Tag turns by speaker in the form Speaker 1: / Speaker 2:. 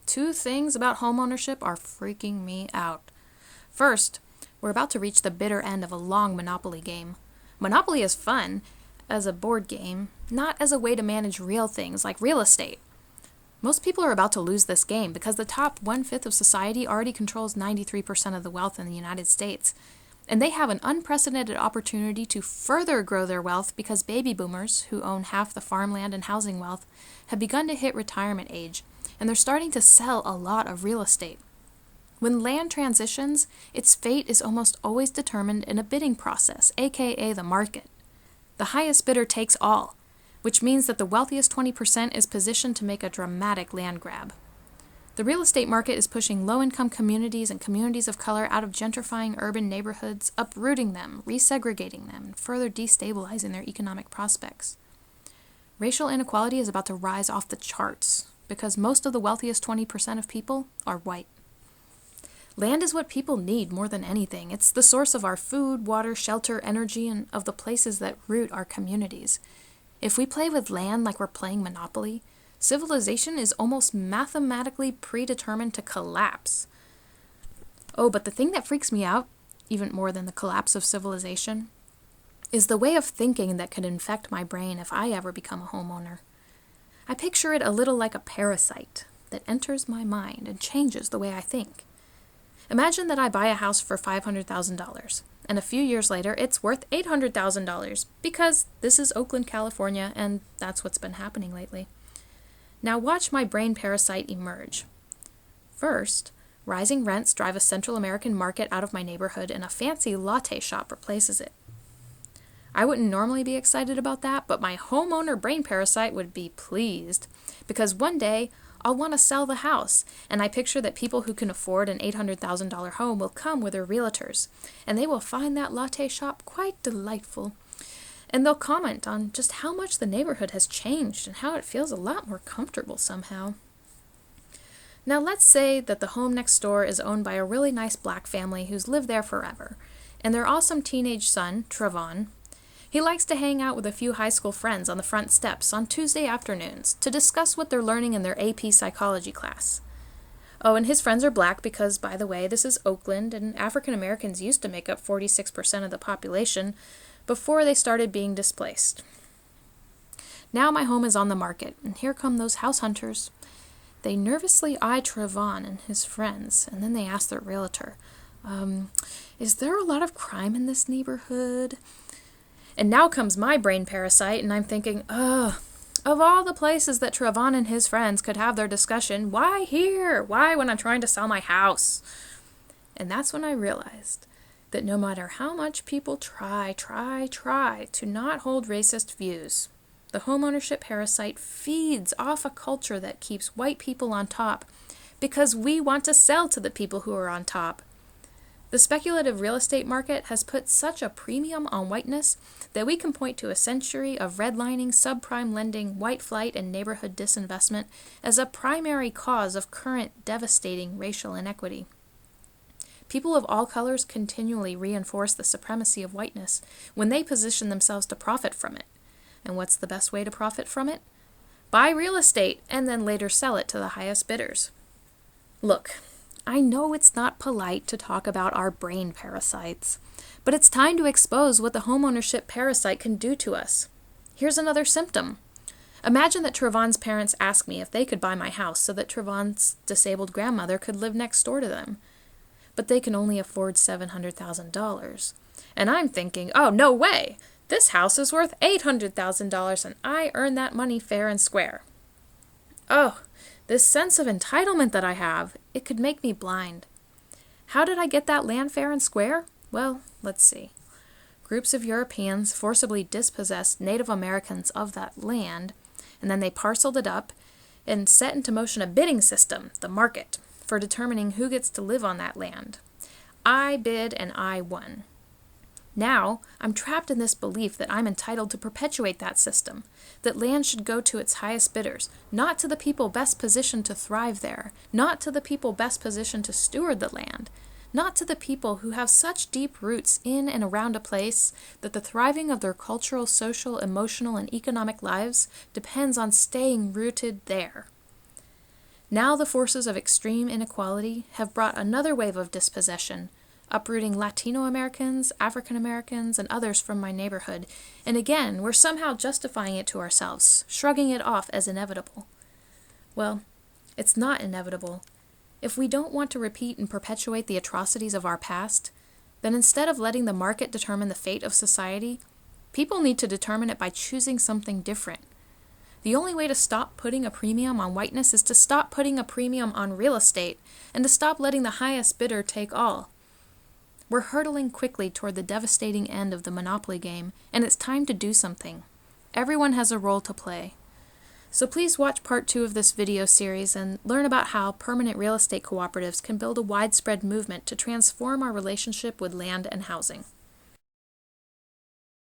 Speaker 1: Two things about homeownership are freaking me out. First, we're about to reach the bitter end of a long Monopoly game. Monopoly is fun as a board game, not as a way to manage real things like real estate. Most people are about to lose this game because the top 1/5 of society already controls 93% of the wealth in the United States. And they have an unprecedented opportunity to further grow their wealth because baby boomers, who own half the farmland and housing wealth, have begun to hit retirement age, and they're starting to sell a lot of real estate. When land transitions, its fate is almost always determined in a bidding process, aka the market. The highest bidder takes all, which means that the wealthiest 20% is positioned to make a dramatic land grab. The real estate market is pushing low-income communities and communities of color out of gentrifying urban neighborhoods, uprooting them, resegregating them, and further destabilizing their economic prospects. Racial inequality is about to rise off the charts because most of the wealthiest 20% of people are white. Land is what people need more than anything. It's the source of our food, water, shelter, energy, and of the places that root our communities. If we play with land like we're playing Monopoly, civilization is almost mathematically predetermined to collapse. Oh, but the thing that freaks me out, even more than the collapse of civilization, is the way of thinking that could infect my brain if I ever become a homeowner. I picture it a little like a parasite that enters my mind and changes the way I think. Imagine that I buy a house for $500,000, and a few years later it's worth $800,000 because this is Oakland, California, and that's what's been happening lately. Now watch my brain parasite emerge. First, rising rents drive a Central American market out of my neighborhood and a fancy latte shop replaces it. I wouldn't normally be excited about that, but my homeowner brain parasite would be pleased because one day I'll want to sell the house, and I picture that people who can afford an $800,000 home will come with their realtors, and they will find that latte shop quite delightful. And they'll comment on just how much the neighborhood has changed and how it feels a lot more comfortable somehow. Now let's say that the home next door is owned by a really nice black family who's lived there forever, and their awesome teenage son, Trevon, he likes to hang out with a few high school friends on the front steps on Tuesday afternoons to discuss what they're learning in their AP psychology class. Oh, and his friends are black because, by the way, this is Oakland, and African Americans used to make up 46% of the population before they started being displaced. Now my home is on the market, and here come those house hunters. They nervously eye Trevon and his friends, and then they ask their realtor, is there a lot of crime in this neighborhood? And now comes my brain parasite, and I'm thinking, of all the places that Trevon and his friends could have their discussion, why here? Why when I'm trying to sell my house? And that's when I realized that no matter how much people try to not hold racist views, the homeownership parasite feeds off a culture that keeps white people on top because we want to sell to the people who are on top. The speculative real estate market has put such a premium on whiteness that we can point to a century of redlining, subprime lending, white flight, and neighborhood disinvestment as a primary cause of current devastating racial inequity. People of all colors continually reinforce the supremacy of whiteness when they position themselves to profit from it. And what's the best way to profit from it? Buy real estate and then later sell it to the highest bidders. Look, I know it's not polite to talk about our brain parasites, but it's time to expose what the homeownership parasite can do to us. Here's another symptom. Imagine that Trevon's parents asked me if they could buy my house so that Trevon's disabled grandmother could live next door to them. But they can only afford $700,000. And I'm thinking, oh, no way! This house is worth $800,000 and I earn that money fair and square. Oh, this sense of entitlement that I have, it could make me blind. How did I get that land fair and square? Well, let's see. Groups of Europeans forcibly dispossessed Native Americans of that land, and then they parceled it up and set into motion a bidding system, the market, for determining who gets to live on that land. I bid and I won. Now, I'm trapped in this belief that I'm entitled to perpetuate that system, that land should go to its highest bidders, not to the people best positioned to thrive there, not to the people best positioned to steward the land, not to the people who have such deep roots in and around a place that the thriving of their cultural, social, emotional, and economic lives depends on staying rooted there. Now the forces of extreme inequality have brought another wave of dispossession, uprooting Latino Americans, African Americans, and others from my neighborhood, and again, we're somehow justifying it to ourselves, shrugging it off as inevitable. Well, it's not inevitable. If we don't want to repeat and perpetuate the atrocities of our past, then instead of letting the market determine the fate of society, people need to determine it by choosing something different. The only way to stop putting a premium on whiteness is to stop putting a premium on real estate and to stop letting the highest bidder take all. We're hurtling quickly toward the devastating end of the monopoly game, and it's time to do something. Everyone has a role to play. So please watch part 2 of this video series and learn about how permanent real estate cooperatives can build a widespread movement to transform our relationship with land and housing.